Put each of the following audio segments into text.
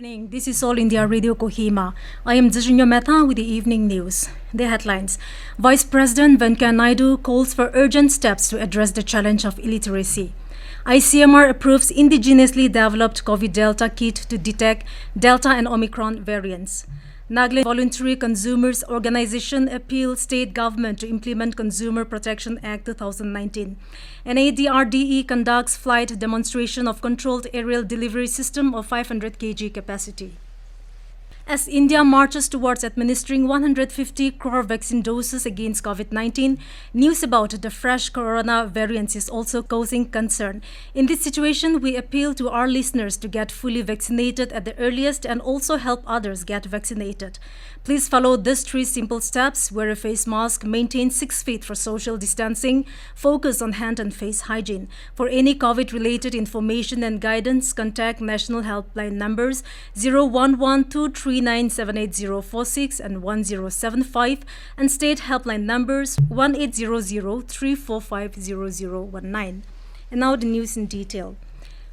evening. This is All India Radio Kohima. I am Jajunya Mehta with the evening news. The headlines. Vice President Venkaiah Naidu calls for urgent steps to address the challenge of illiteracy. ICMR approves indigenously developed COVID Delta kit to detect Delta and Omicron variants. Nagaland Voluntary Consumers Organization appeals state government to implement Consumer Protection Act 2019. NADRDE conducts flight demonstration of controlled aerial delivery system of 500 kg capacity. As India marches towards administering 150 crore vaccine doses against COVID-19, news about the fresh corona variants is also causing concern. In this situation, we appeal to our listeners to get fully vaccinated at the earliest and also help others get vaccinated. Please follow these 3 simple steps: wear a face mask, maintain 6 feet for social distancing, focus on hand and face hygiene. For any COVID-related information and guidance, contact national helpline numbers 01123978046 and 1075 and state helpline numbers 1800-345-0019. And now the news in detail.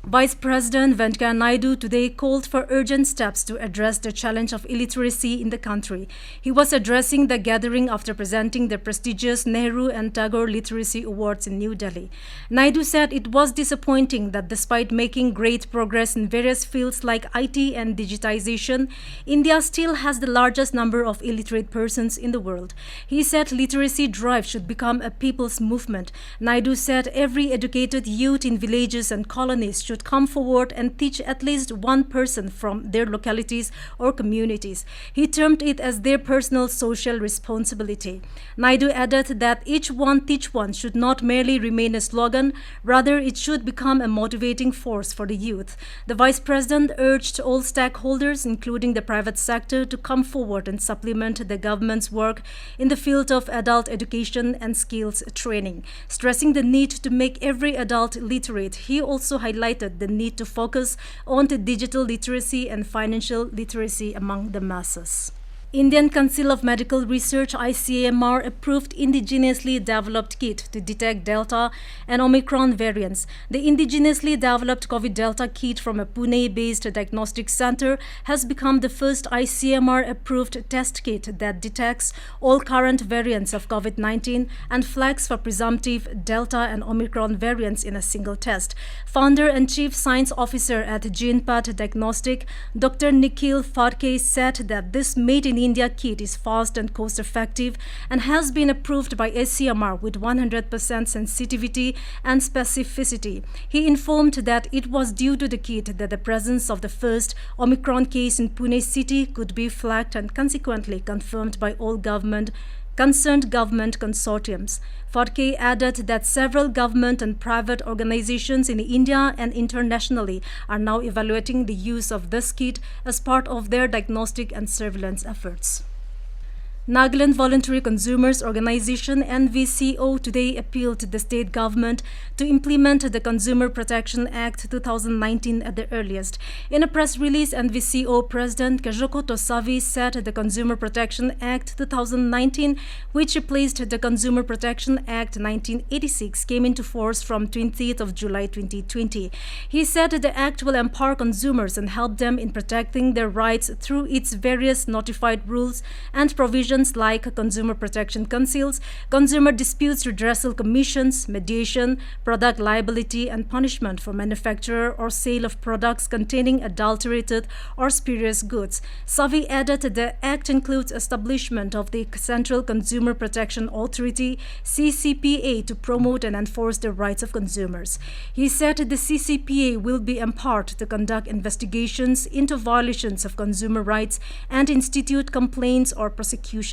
Vice President Venkaiah Naidu today called for urgent steps to address the challenge of illiteracy in the country. He was addressing the gathering after presenting the prestigious Nehru and Tagore Literacy Awards in New Delhi. Naidu said it was disappointing that despite making great progress in various fields like IT and digitization, India still has the largest number of illiterate persons in the world. He said literacy drive should become a people's movement. Naidu said every educated youth in villages and colonies should come forward and teach at least one person from their localities or communities. He termed it as their personal social responsibility. Naidu added that each one teach one should not merely remain a slogan, rather it should become a motivating force for the youth. The Vice President urged all stakeholders, including the private sector, to come forward and supplement the government's work in the field of adult education and skills training. Stressing the need to make every adult literate, he also highlighted the need to focus on the digital literacy and financial literacy among the masses. Indian Council of Medical Research ICMR approved indigenously developed kit to detect Delta and Omicron variants. The indigenously developed COVID Delta kit from a Pune-based diagnostic center has become the first ICMR-approved test kit that detects all current variants of COVID-19 and flags for presumptive Delta and Omicron variants in a single test. Founder and Chief Science Officer at GenePath Diagnostic, Dr. Nikhil Phadke, said that this made in India kit is fast and cost-effective and has been approved by ICMR with 100% sensitivity and specificity. He informed that it was due to the kit that the presence of the first Omicron case in Pune city could be flagged and consequently confirmed by all concerned government consortiums. Phadke added that several government and private organizations in India and internationally are now evaluating the use of this kit as part of their diagnostic and surveillance efforts. Nagaland Voluntary Consumers Organization NVCO today appealed to the state government to implement the Consumer Protection Act 2019 at the earliest. In a press release, NVCO President Kajoko Tosavi said the Consumer Protection Act 2019, which replaced the Consumer Protection Act 1986, came into force from 20th of July 2020. He said the act will empower consumers and help them in protecting their rights through its various notified rules and provisions like consumer protection councils, consumer disputes redressal commissions, mediation, product liability and punishment for manufacture or sale of products containing adulterated or spurious goods. Savi added the act includes establishment of the Central Consumer Protection Authority (CCPA) to promote and enforce the rights of consumers. He said the CCPA will be empowered to conduct investigations into violations of consumer rights and institute complaints or prosecution.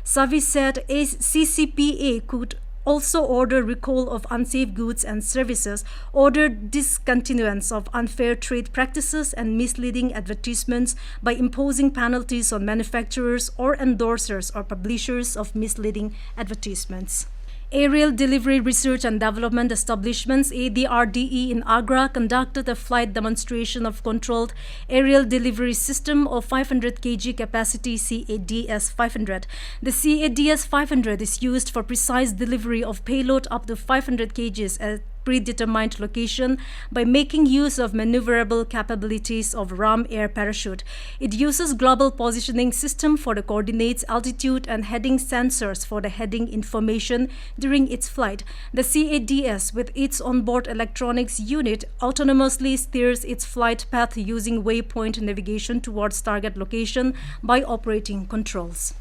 Savi said a CCPA could also order recall of unsafe goods and services, order discontinuance of unfair trade practices and misleading advertisements by imposing penalties on manufacturers or endorsers or publishers of misleading advertisements. Aerial Delivery Research and Development Establishments ADRDE in Agra conducted a flight demonstration of controlled aerial delivery system of 500 kg capacity CADS-500. The CADS-500 is used for precise delivery of payload up to 500 kg at predetermined location by making use of maneuverable capabilities of RAM air parachute. It uses global positioning system for the coordinates, altitude and heading sensors for the heading information during its flight. The CADS, with its onboard electronics unit, autonomously steers its flight path using waypoint navigation towards target location by operating controls.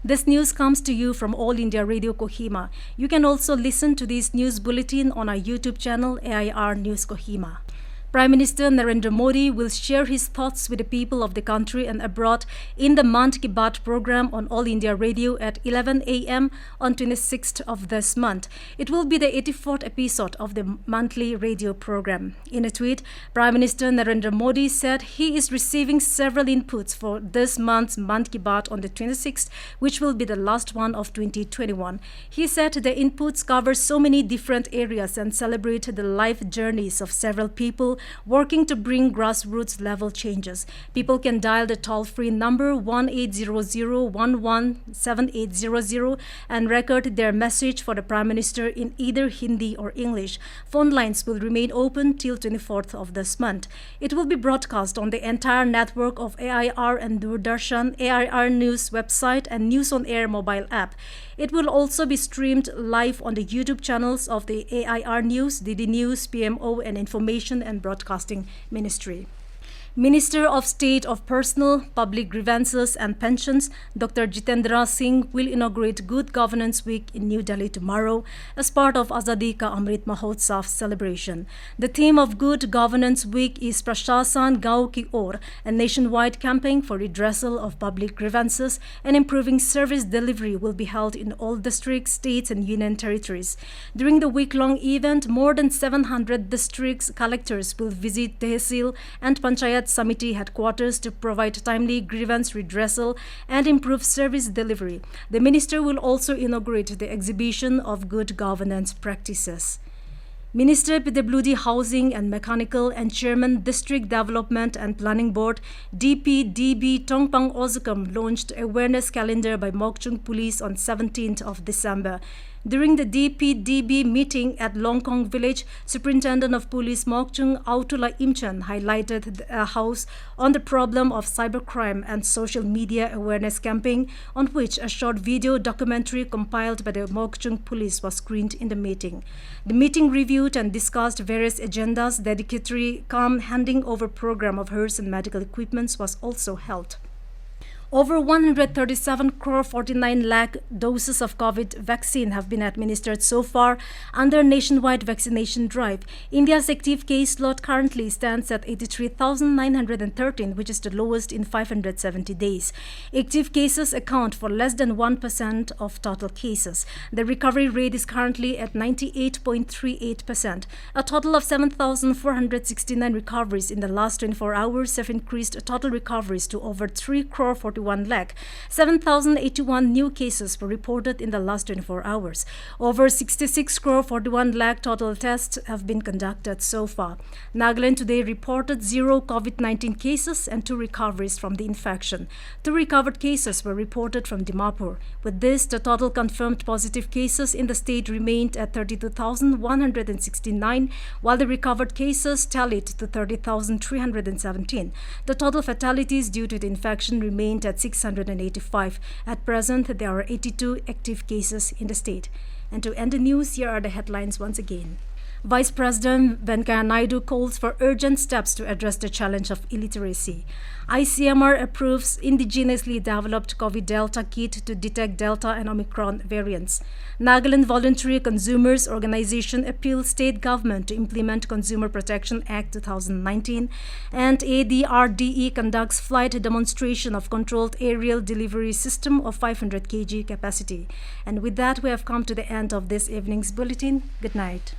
This news comes to you from All India Radio Kohima. You can also listen to this news bulletin on our YouTube channel AIR News Kohima. Prime Minister Narendra Modi will share his thoughts with the people of the country and abroad in the Mann Ki Baat program on All India Radio at 11 a.m. on 26th of this month. It will be the 84th episode of the monthly radio program. In a tweet, Prime Minister Narendra Modi said he is receiving several inputs for this month's Mann Ki Baat on the 26th, which will be the last one of 2021. He said the inputs cover so many different areas and celebrate the life journeys of several people working to bring grassroots level changes. People can dial the toll-free number 1800-117800 and record their message for the Prime Minister in either Hindi or English. Phone lines will remain open till 24th of this month. It will be broadcast on the entire network of AIR and Doordarshan, AIR News website and News on Air mobile app. It will also be streamed live on the YouTube channels of the AIR News, DD News, PMO and Information and Broadcasting Ministry. Minister of State of Personal, Public Grievances and Pensions, Dr. Jitendra Singh will inaugurate Good Governance Week in New Delhi tomorrow as part of Azadi Ka Amrit Mahotsav celebration. The theme of Good Governance Week is Prashasan Gaon Ki Or, a nationwide campaign for redressal of public grievances and improving service delivery will be held in all districts, states and union territories. During the week-long event, more than 700 districts collectors will visit Tehsil and Panchayat Samiti headquarters to provide timely grievance redressal and improve service delivery. The minister will also inaugurate the exhibition of good governance practices. Minister PWD Housing and Mechanical and Chairman District Development and Planning Board DPDB Tongpang Ozukam launched awareness calendar by Mokchung Police on 17th of December. During the DPDB meeting at Longkong Village, Superintendent of Police Mokchung Autula Imchan highlighted the House on the problem of cybercrime and social media awareness campaign, on which a short video documentary compiled by the Mokchung Police was screened in the meeting. The meeting reviewed and discussed various agendas. Dedicatory calm handing over program of hearse and medical equipments was also held. Over 137 crore 49 lakh doses of COVID vaccine have been administered so far under nationwide vaccination drive. India's active case load currently stands at 83,913, which is the lowest in 570 days. Active cases account for less than 1% of total cases. The recovery rate is currently at 98.38%. A total of 7,469 recoveries in the last 24 hours have increased total recoveries to over 3 crore 41 lakh. 7,081 new cases were reported in the last 24 hours. Over 66 crore 41 lakh total tests have been conducted so far. Nagaland today reported 0 COVID-19 cases and 2 recoveries from the infection. 2 recovered cases were reported from Dimapur. With this, the total confirmed positive cases in the state remained at 32,169, while the recovered cases tallied to 30,317. The total fatalities due to the infection remained at 685. At present, there are 82 active cases in the state. And to end the news, here are the headlines once again. Vice President Venkaiah Naidu calls for urgent steps to address the challenge of illiteracy. ICMR approves indigenously developed COVID Delta kit to detect Delta and Omicron variants. Nagaland Voluntary Consumers Organization appeals state government to implement Consumer Protection Act 2019. And ADRDE conducts flight demonstration of controlled aerial delivery system of 500 kg capacity. And with that, we have come to the end of this evening's bulletin. Good night.